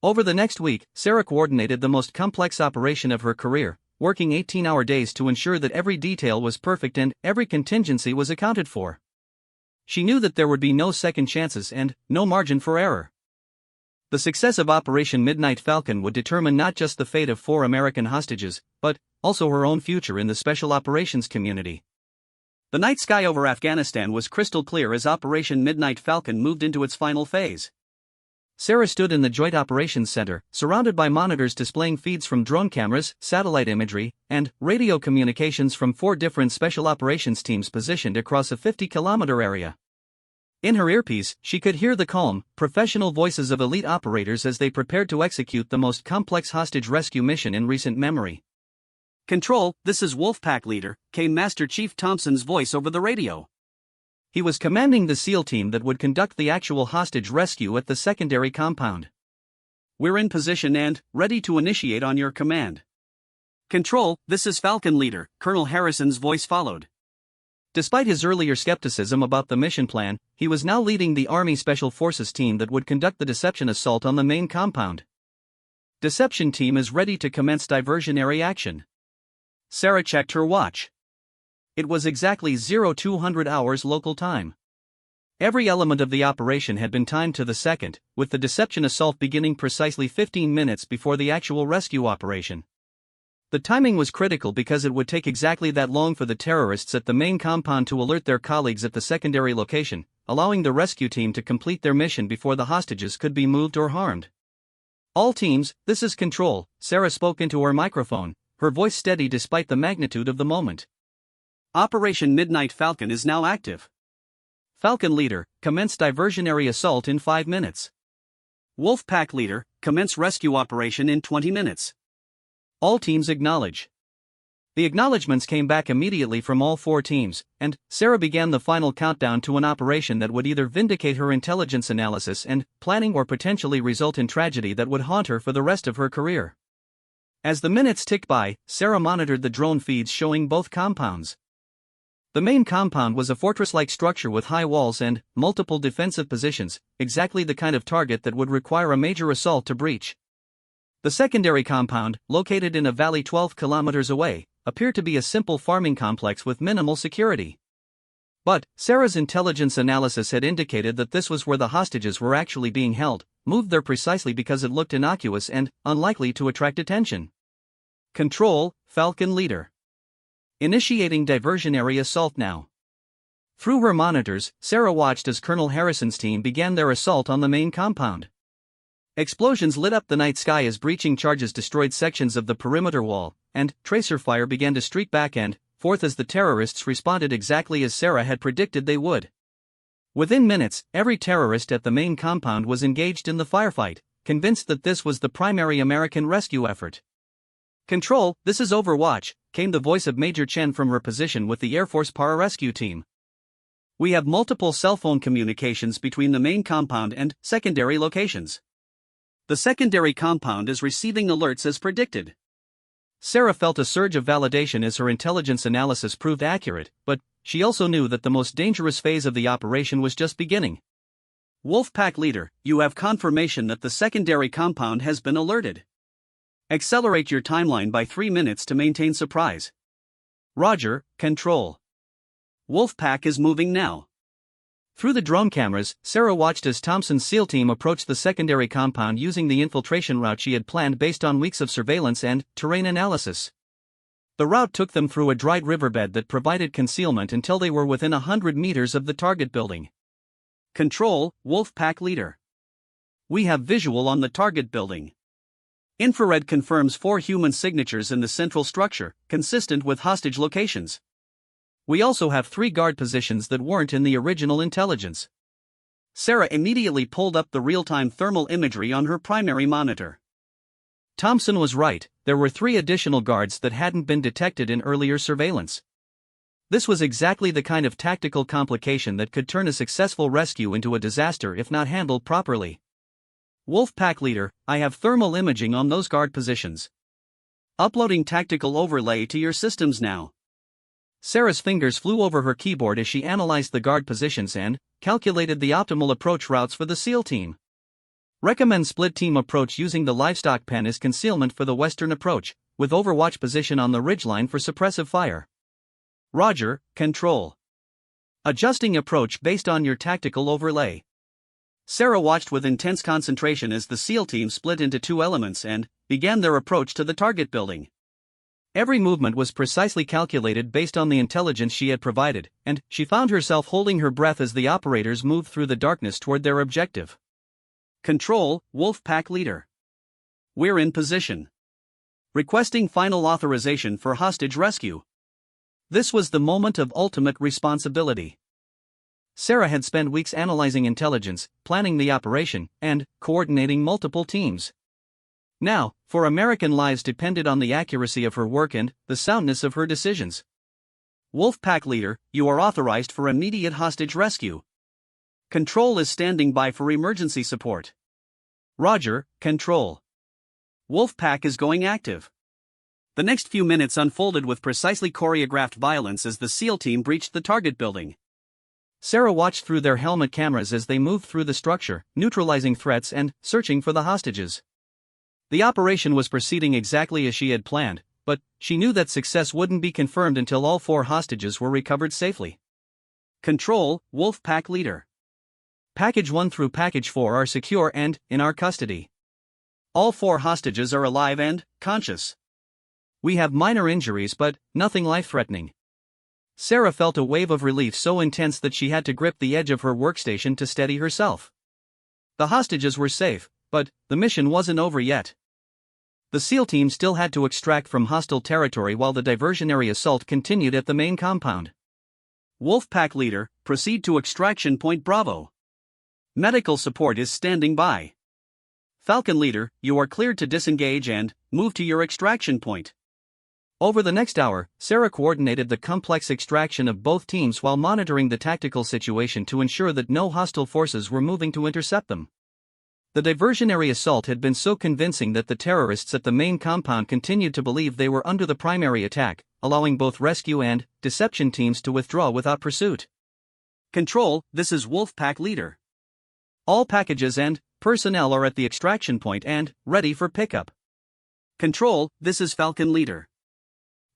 Over the next week, Sarah coordinated the most complex operation of her career, working 18-hour days to ensure that every detail was perfect and every contingency was accounted for. She knew that there would be no second chances and no margin for error. The success of Operation Midnight Falcon would determine not just the fate of 4 American hostages, but also her own future in the special operations community. The night sky over Afghanistan was crystal clear as Operation Midnight Falcon moved into its final phase. Sarah stood in the Joint Operations Center, surrounded by monitors displaying feeds from drone cameras, satellite imagery, and radio communications from 4 different special operations teams positioned across a 50-kilometer area. In her earpiece, she could hear the calm, professional voices of elite operators as they prepared to execute the most complex hostage rescue mission in recent memory. Control, this is Wolfpack leader, came Master Chief Thompson's voice over the radio. He was commanding the SEAL team that would conduct the actual hostage rescue at the secondary compound. We're in position and ready to initiate on your command. Control, this is Falcon leader, Colonel Harrison's voice followed. Despite his earlier skepticism about the mission plan, he was now leading the Army Special Forces team that would conduct the deception assault on the main compound. Deception team is ready to commence diversionary action. Sarah checked her watch. It was exactly 0200 hours local time. Every element of the operation had been timed to the second, with the deception assault beginning precisely 15 minutes before the actual rescue operation. The timing was critical because it would take exactly that long for the terrorists at the main compound to alert their colleagues at the secondary location, allowing the rescue team to complete their mission before the hostages could be moved or harmed. All teams, this is Control, Sarah spoke into her microphone, her voice steady despite the magnitude of the moment. Operation Midnight Falcon is now active. Falcon leader, commence diversionary assault in 5 minutes. Wolfpack leader, commence rescue operation in 20 minutes. All teams acknowledge. The acknowledgements came back immediately from all 4 teams, and Sarah began the final countdown to an operation that would either vindicate her intelligence analysis and planning or potentially result in tragedy that would haunt her for the rest of her career. As the minutes ticked by, Sarah monitored the drone feeds showing both compounds. The main compound was a fortress-like structure with high walls and multiple defensive positions, exactly the kind of target that would require a major assault to breach. The secondary compound, located in a valley 12 kilometers away, appeared to be a simple farming complex with minimal security. But Sarah's intelligence analysis had indicated that this was where the hostages were actually being held, moved there precisely because it looked innocuous and unlikely to attract attention. Control, Falcon leader. Initiating diversionary assault now. Through her monitors, Sarah watched as Colonel Harrison's team began their assault on the main compound. Explosions lit up the night sky as breaching charges destroyed sections of the perimeter wall, and tracer fire began to streak back and forth as the terrorists responded exactly as Sarah had predicted they would. Within minutes, every terrorist at the main compound was engaged in the firefight, convinced that this was the primary American rescue effort. Control, this is Overwatch, came the voice of Major Chen from her position with the Air Force pararescue team. We have multiple cell phone communications between the main compound and secondary locations. The secondary compound is receiving alerts as predicted. Sarah felt a surge of validation as her intelligence analysis proved accurate, but she also knew that the most dangerous phase of the operation was just beginning. Wolfpack leader, you have confirmation that the secondary compound has been alerted. Accelerate your timeline by 3 minutes to maintain surprise. Roger, Control. Wolfpack is moving now. Through the drone cameras, Sarah watched as Thompson's SEAL team approached the secondary compound using the infiltration route she had planned based on weeks of surveillance and terrain analysis. The route took them through a dried riverbed that provided concealment until they were within 100 meters of the target building. Control, Wolfpack leader. We have visual on the target building. Infrared confirms 4 human signatures in the central structure, consistent with hostage locations. We also have 3 guard positions that weren't in the original intelligence. Sarah immediately pulled up the real-time thermal imagery on her primary monitor. Thompson was right, there were 3 additional guards that hadn't been detected in earlier surveillance. This was exactly the kind of tactical complication that could turn a successful rescue into a disaster if not handled properly. Wolfpack leader, I have thermal imaging on those guard positions. Uploading tactical overlay to your systems now. Sarah's fingers flew over her keyboard as she analyzed the guard positions and calculated the optimal approach routes for the SEAL team. Recommend split team approach using the livestock pen as concealment for the western approach, with Overwatch position on the ridgeline for suppressive fire. Roger, Control. Adjusting approach based on your tactical overlay. Sarah watched with intense concentration as the SEAL team split into 2 elements and began their approach to the target building. Every movement was precisely calculated based on the intelligence she had provided, and she found herself holding her breath as the operators moved through the darkness toward their objective. Control, Wolfpack leader. We're in position. Requesting final authorization for hostage rescue. This was the moment of ultimate responsibility. Sarah had spent weeks analyzing intelligence, planning the operation, and coordinating multiple teams. Now, for American lives depended on the accuracy of her work and the soundness of her decisions. Wolfpack leader, you are authorized for immediate hostage rescue. Control is standing by for emergency support. Roger, Control. Wolfpack is going active. The next few minutes unfolded with precisely choreographed violence as the SEAL team breached the target building. Sarah watched through their helmet cameras as they moved through the structure, neutralizing threats and searching for the hostages. The operation was proceeding exactly as she had planned, but she knew that success wouldn't be confirmed until all 4 hostages were recovered safely. Control, Wolfpack leader. Package 1 through Package 4 are secure and in our custody. All 4 hostages are alive and conscious. We have minor injuries but nothing life-threatening. Sarah felt a wave of relief so intense that she had to grip the edge of her workstation to steady herself. The hostages were safe, but the mission wasn't over yet. The SEAL team still had to extract from hostile territory while the diversionary assault continued at the main compound. Wolfpack leader, proceed to extraction point Bravo. Medical support is standing by. Falcon leader, you are cleared to disengage and move to your extraction point. Over the next hour, Sarah coordinated the complex extraction of both teams while monitoring the tactical situation to ensure that no hostile forces were moving to intercept them. The diversionary assault had been so convincing that the terrorists at the main compound continued to believe they were under the primary attack, allowing both rescue and deception teams to withdraw without pursuit. Control, this is Wolfpack leader. All packages and personnel are at the extraction point and ready for pickup. Control, this is Falcon leader.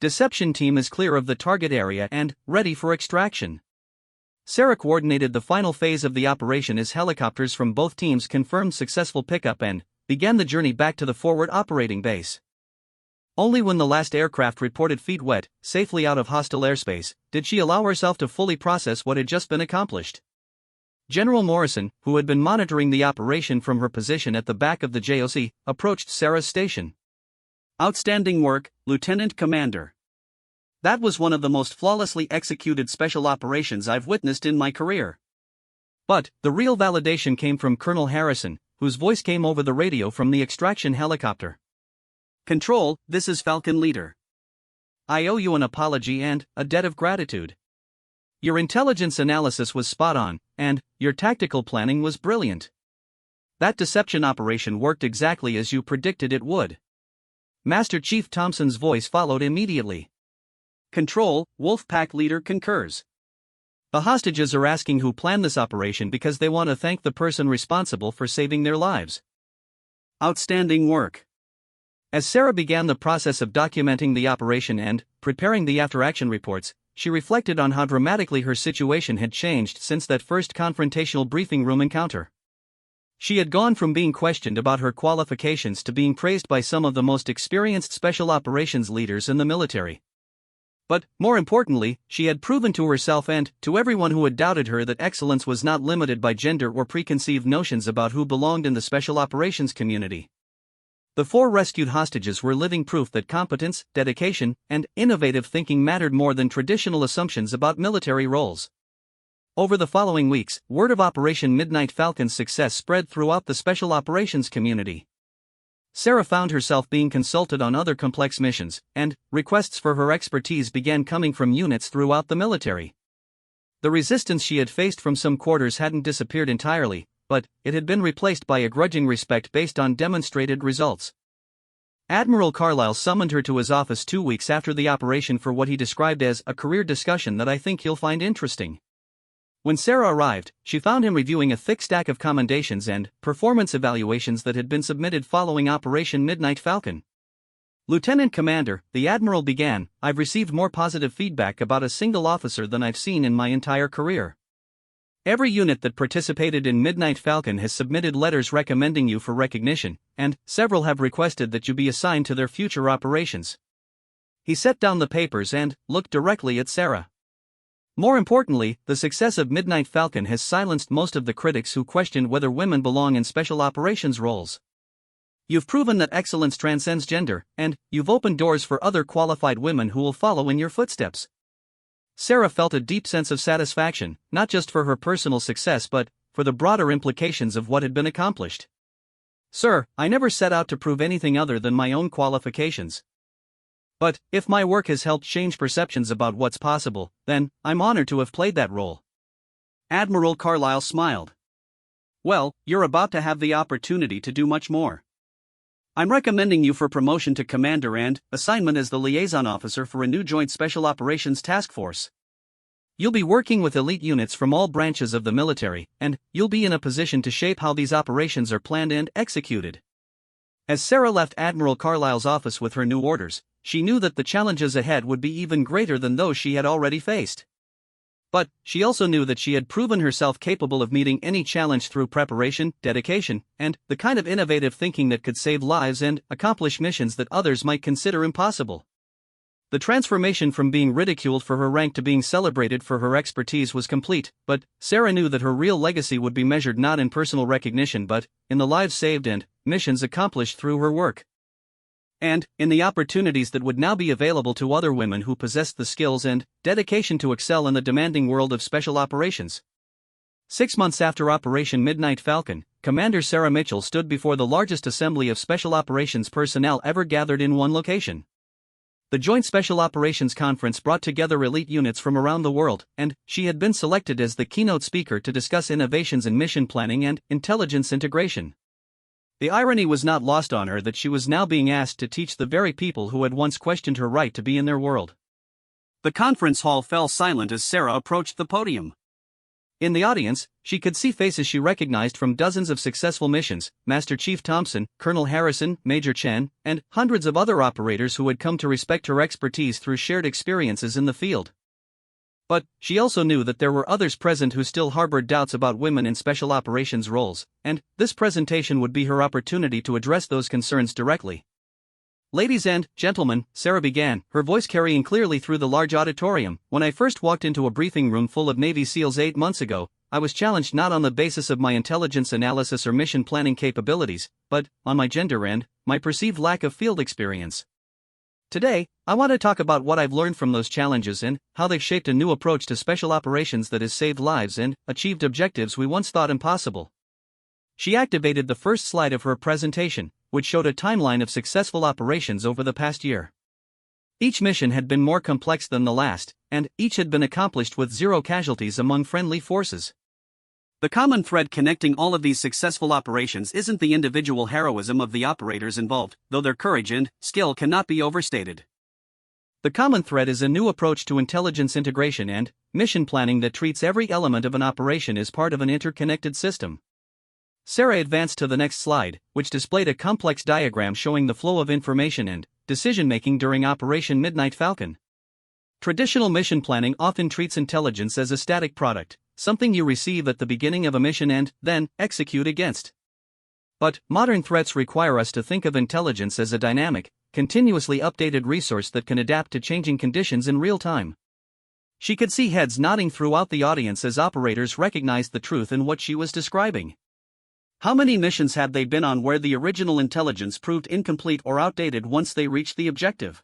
Deception team is clear of the target area and ready for extraction. Sarah coordinated the final phase of the operation as helicopters from both teams confirmed successful pickup and began the journey back to the forward operating base. Only when the last aircraft reported feet wet, safely out of hostile airspace, did she allow herself to fully process what had just been accomplished. General Morrison, who had been monitoring the operation from her position at the back of the JOC, approached Sarah's station. Outstanding work, Lieutenant Commander. That was one of the most flawlessly executed special operations I've witnessed in my career. But the real validation came from Colonel Harrison, whose voice came over the radio from the extraction helicopter. Control, this is Falcon leader. I owe you an apology and a debt of gratitude. Your intelligence analysis was spot on, and your tactical planning was brilliant. That deception operation worked exactly as you predicted it would. Master Chief Thompson's voice followed immediately. Control, Wolfpack leader concurs. The hostages are asking who planned this operation because they want to thank the person responsible for saving their lives. Outstanding work. As Sarah began the process of documenting the operation and preparing the after-action reports, she reflected on how dramatically her situation had changed since that first confrontational briefing room encounter. She had gone from being questioned about her qualifications to being praised by some of the most experienced special operations leaders in the military. But, more importantly, she had proven to herself and to everyone who had doubted her that excellence was not limited by gender or preconceived notions about who belonged in the special operations community. The 4 rescued hostages were living proof that competence, dedication, and innovative thinking mattered more than traditional assumptions about military roles. Over the following weeks, word of Operation Midnight Falcon's success spread throughout the special operations community. Sarah found herself being consulted on other complex missions, and requests for her expertise began coming from units throughout the military. The resistance she had faced from some quarters hadn't disappeared entirely, but it had been replaced by a grudging respect based on demonstrated results. Admiral Carlyle summoned her to his office 2 weeks after the operation for what he described as a career discussion that I think you'll find interesting. When Sarah arrived, she found him reviewing a thick stack of commendations and performance evaluations that had been submitted following Operation Midnight Falcon. Lieutenant Commander, the Admiral began, I've received more positive feedback about a single officer than I've seen in my entire career. Every unit that participated in Midnight Falcon has submitted letters recommending you for recognition, and several have requested that you be assigned to their future operations. He set down the papers and looked directly at Sarah. More importantly, the success of Midnight Falcon has silenced most of the critics who questioned whether women belong in special operations roles. You've proven that excellence transcends gender, and you've opened doors for other qualified women who will follow in your footsteps. Sarah felt a deep sense of satisfaction, not just for her personal success but for the broader implications of what had been accomplished. Sir, I never set out to prove anything other than my own qualifications. But, if my work has helped change perceptions about what's possible, then, I'm honored to have played that role. Admiral Carlyle smiled. Well, you're about to have the opportunity to do much more. I'm recommending you for promotion to Commander and assignment as the liaison officer for a new Joint Special Operations Task Force. You'll be working with elite units from all branches of the military, and you'll be in a position to shape how these operations are planned and executed. As Sarah left Admiral Carlyle's office with her new orders, she knew that the challenges ahead would be even greater than those she had already faced. But, she also knew that she had proven herself capable of meeting any challenge through preparation, dedication, and the kind of innovative thinking that could save lives and accomplish missions that others might consider impossible. The transformation from being ridiculed for her rank to being celebrated for her expertise was complete, but Sarah knew that her real legacy would be measured not in personal recognition but in the lives saved and missions accomplished through her work. And, in the opportunities that would now be available to other women who possessed the skills and dedication to excel in the demanding world of special operations. 6 months after Operation Midnight Falcon, Commander Sarah Mitchell stood before the largest assembly of special operations personnel ever gathered in one location. The Joint Special Operations Conference brought together elite units from around the world, and she had been selected as the keynote speaker to discuss innovations in mission planning and intelligence integration. The irony was not lost on her that she was now being asked to teach the very people who had once questioned her right to be in their world. The conference hall fell silent as Sarah approached the podium. In the audience, she could see faces she recognized from dozens of successful missions: Master Chief Thompson, Colonel Harrison, Major Chen, and hundreds of other operators who had come to respect her expertise through shared experiences in the field. But, she also knew that there were others present who still harbored doubts about women in special operations roles, and this presentation would be her opportunity to address those concerns directly. Ladies and gentlemen, Sarah began, her voice carrying clearly through the large auditorium. When I first walked into a briefing room full of Navy SEALs 8 months ago, I was challenged not on the basis of my intelligence analysis or mission planning capabilities, but on my gender and my perceived lack of field experience. Today, I want to talk about what I've learned from those challenges and how they've shaped a new approach to special operations that has saved lives and achieved objectives we once thought impossible. She activated the first slide of her presentation, which showed a timeline of successful operations over the past year. Each mission had been more complex than the last, and each had been accomplished with 0 casualties among friendly forces. The common thread connecting all of these successful operations isn't the individual heroism of the operators involved, though their courage and skill cannot be overstated. The common thread is a new approach to intelligence integration and mission planning that treats every element of an operation as part of an interconnected system. Sarah advanced to the next slide, which displayed a complex diagram showing the flow of information and decision-making during Operation Midnight Falcon. Traditional mission planning often treats intelligence as a static product, something you receive at the beginning of a mission and then execute against. But modern threats require us to think of intelligence as a dynamic, continuously updated resource that can adapt to changing conditions in real time. She could see heads nodding throughout the audience as operators recognized the truth in what she was describing. How many missions had they been on where the original intelligence proved incomplete or outdated once they reached the objective?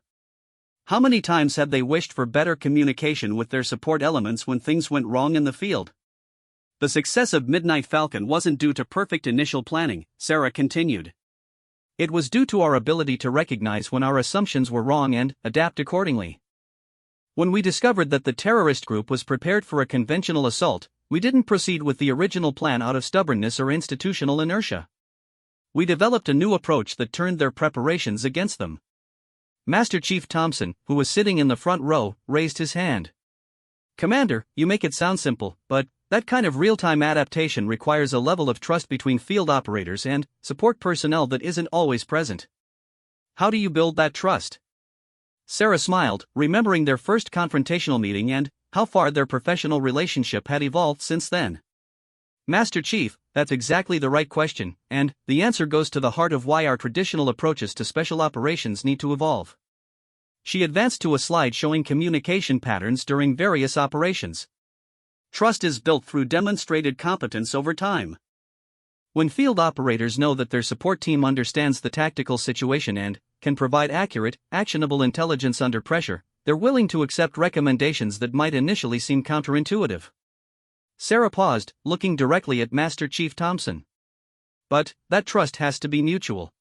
How many times had they wished for better communication with their support elements when things went wrong in the field? The success of Midnight Falcon wasn't due to perfect initial planning, Sarah continued. It was due to our ability to recognize when our assumptions were wrong and adapt accordingly. When we discovered that the terrorist group was prepared for a conventional assault, we didn't proceed with the original plan out of stubbornness or institutional inertia. We developed a new approach that turned their preparations against them. Master Chief Thompson, who was sitting in the front row, raised his hand. Commander, you make it sound simple, but that kind of real-time adaptation requires a level of trust between field operators and support personnel that isn't always present. How do you build that trust? Sarah smiled, remembering their first confrontational meeting and how far their professional relationship had evolved since then. Master Chief, that's exactly the right question, and the answer goes to the heart of why our traditional approaches to special operations need to evolve. She advanced to a slide showing communication patterns during various operations. Trust is built through demonstrated competence over time. When field operators know that their support team understands the tactical situation and can provide accurate, actionable intelligence under pressure, they're willing to accept recommendations that might initially seem counterintuitive. Sarah paused, looking directly at Master Chief Thompson. But that trust has to be mutual.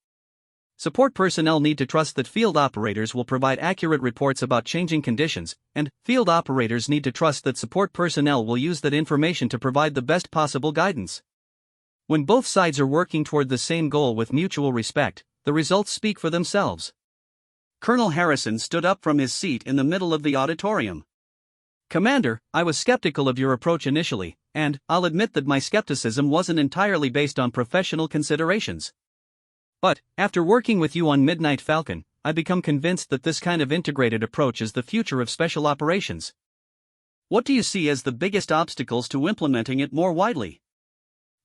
Support personnel need to trust that field operators will provide accurate reports about changing conditions, and field operators need to trust that support personnel will use that information to provide the best possible guidance. When both sides are working toward the same goal with mutual respect, the results speak for themselves. Colonel Harrison stood up from his seat in the middle of the auditorium. Commander, I was skeptical of your approach initially, and I'll admit that my skepticism wasn't entirely based on professional considerations. But, after working with you on Midnight Falcon, I've become convinced that this kind of integrated approach is the future of special operations. What do you see as the biggest obstacles to implementing it more widely?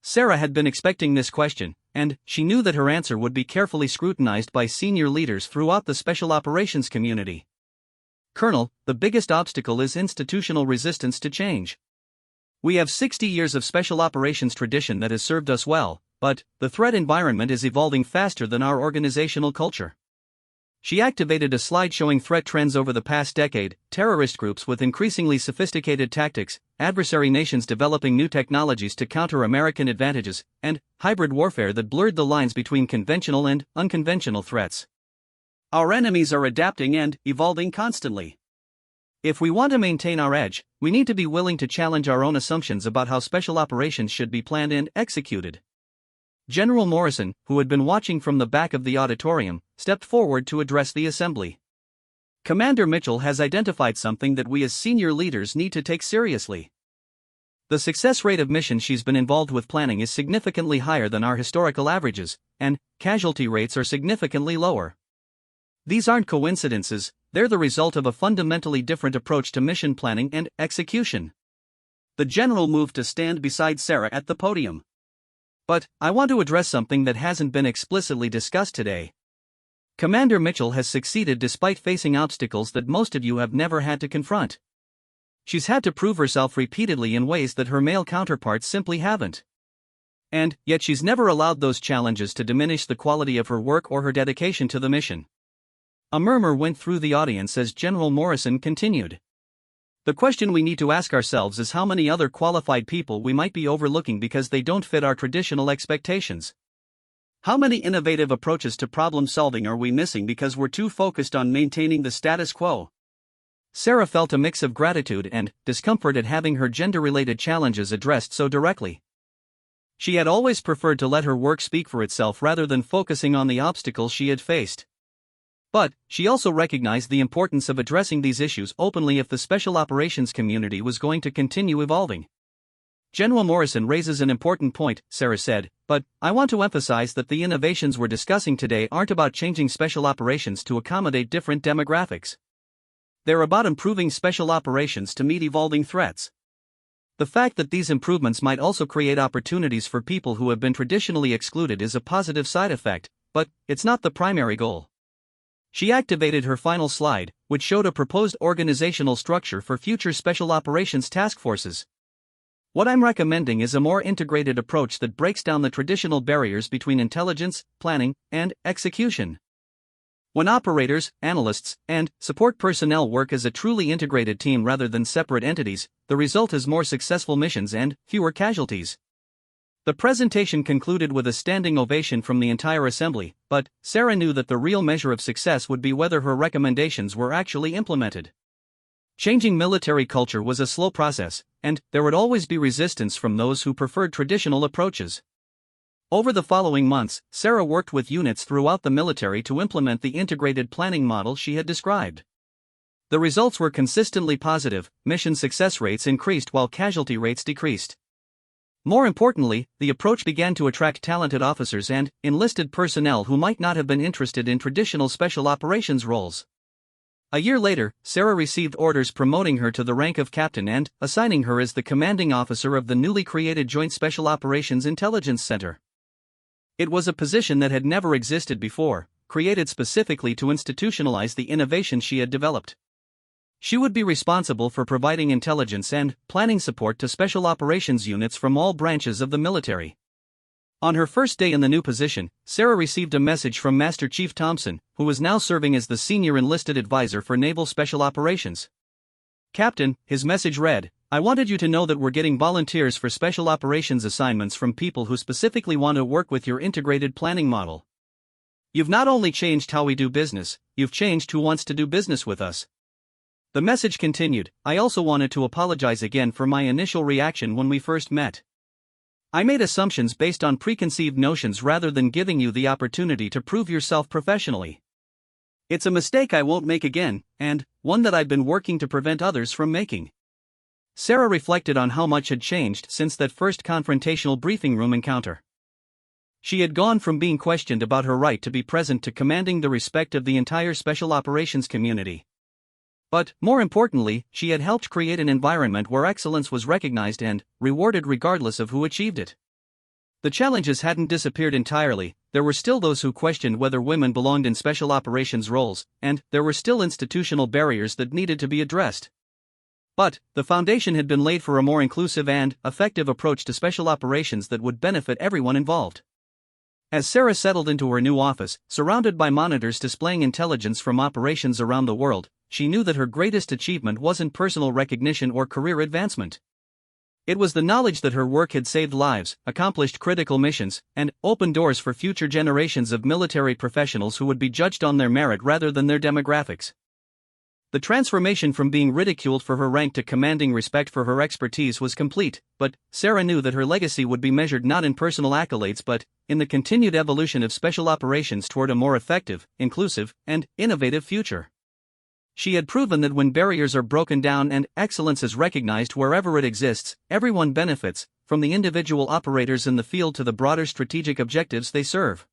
Sarah had been expecting this question, and she knew that her answer would be carefully scrutinized by senior leaders throughout the special operations community. Colonel, the biggest obstacle is institutional resistance to change. We have 60 years of special operations tradition that has served us well, but the threat environment is evolving faster than our organizational culture. She activated a slide showing threat trends over the past decade: terrorist groups with increasingly sophisticated tactics, adversary nations developing new technologies to counter American advantages, and hybrid warfare that blurred the lines between conventional and unconventional threats. Our enemies are adapting and evolving constantly. If we want to maintain our edge, we need to be willing to challenge our own assumptions about how special operations should be planned and executed. General Morrison, who had been watching from the back of the auditorium, stepped forward to address the assembly. Commander Mitchell has identified something that we as senior leaders need to take seriously. The success rate of missions she's been involved with planning is significantly higher than our historical averages, and casualty rates are significantly lower. These aren't coincidences, they're the result of a fundamentally different approach to mission planning and execution. The general moved to stand beside Sarah at the podium. But I want to address something that hasn't been explicitly discussed today. Commander Mitchell has succeeded despite facing obstacles that most of you have never had to confront. She's had to prove herself repeatedly in ways that her male counterparts simply haven't. And yet she's never allowed those challenges to diminish the quality of her work or her dedication to the mission. A murmur went through the audience as General Morrison continued. The question we need to ask ourselves is how many other qualified people we might be overlooking because they don't fit our traditional expectations. How many innovative approaches to problem solving are we missing because we're too focused on maintaining the status quo? Sarah felt a mix of gratitude and discomfort at having her gender-related challenges addressed so directly. She had always preferred to let her work speak for itself rather than focusing on the obstacles she had faced. But she also recognized the importance of addressing these issues openly if the special operations community was going to continue evolving. General Morrison raises an important point, Sarah said, but I want to emphasize that the innovations we're discussing today aren't about changing special operations to accommodate different demographics. They're about improving special operations to meet evolving threats. The fact that these improvements might also create opportunities for people who have been traditionally excluded is a positive side effect, but it's not the primary goal. She activated her final slide, which showed a proposed organizational structure for future special operations task forces. What I'm recommending is a more integrated approach that breaks down the traditional barriers between intelligence, planning, and execution. When operators, analysts, and support personnel work as a truly integrated team rather than separate entities, the result is more successful missions and fewer casualties. The presentation concluded with a standing ovation from the entire assembly, but Sarah knew that the real measure of success would be whether her recommendations were actually implemented. Changing military culture was a slow process, and there would always be resistance from those who preferred traditional approaches. Over the following months, Sarah worked with units throughout the military to implement the integrated planning model she had described. The results were consistently positive: mission success rates increased while casualty rates decreased. More importantly, the approach began to attract talented officers and enlisted personnel who might not have been interested in traditional special operations roles. A year later, Sarah received orders promoting her to the rank of captain and assigning her as the commanding officer of the newly created Joint Special Operations Intelligence Center. It was a position that had never existed before, created specifically to institutionalize the innovation she had developed. She would be responsible for providing intelligence and planning support to special operations units from all branches of the military. On her first day in the new position, Sarah received a message from Master Chief Thompson, who was now serving as the senior enlisted advisor for Naval Special Operations. Captain, his message read, I wanted you to know that we're getting volunteers for special operations assignments from people who specifically want to work with your integrated planning model. You've not only changed how we do business, you've changed who wants to do business with us. The message continued. I also wanted to apologize again for my initial reaction when we first met. I made assumptions based on preconceived notions rather than giving you the opportunity to prove yourself professionally. It's a mistake I won't make again, and one that I've been working to prevent others from making. Sarah reflected on how much had changed since that first confrontational briefing room encounter. She had gone from being questioned about her right to be present to commanding the respect of the entire special operations community. But, more importantly, she had helped create an environment where excellence was recognized and rewarded regardless of who achieved it. The challenges hadn't disappeared entirely. There were still those who questioned whether women belonged in special operations roles, and there were still institutional barriers that needed to be addressed. But, the foundation had been laid for a more inclusive and effective approach to special operations that would benefit everyone involved. As Sarah settled into her new office, surrounded by monitors displaying intelligence from operations around the world, she knew that her greatest achievement wasn't personal recognition or career advancement. It was the knowledge that her work had saved lives, accomplished critical missions, and opened doors for future generations of military professionals who would be judged on their merit rather than their demographics. The transformation from being ridiculed for her rank to commanding respect for her expertise was complete, but Sarah knew that her legacy would be measured not in personal accolades but in the continued evolution of special operations toward a more effective, inclusive, and innovative future. She had proven that when barriers are broken down and excellence is recognized wherever it exists, everyone benefits, from the individual operators in the field to the broader strategic objectives they serve.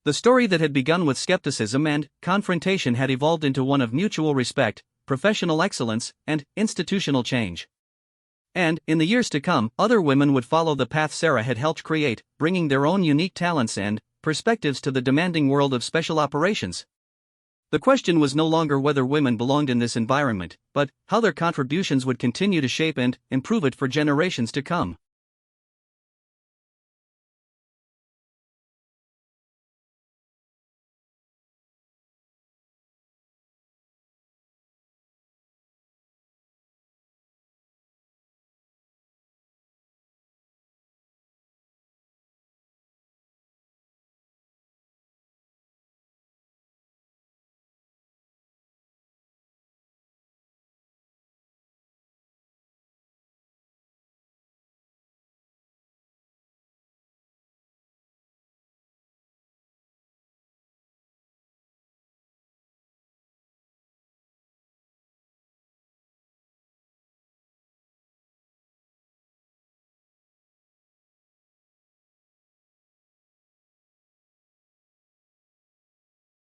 The story that had begun with skepticism and confrontation had evolved into one of mutual respect, professional excellence, and institutional change. And, in the years to come, other women would follow the path Sarah had helped create, bringing their own unique talents and perspectives to the demanding world of special operations. The question was no longer whether women belonged in this environment, but how their contributions would continue to shape and improve it for generations to come.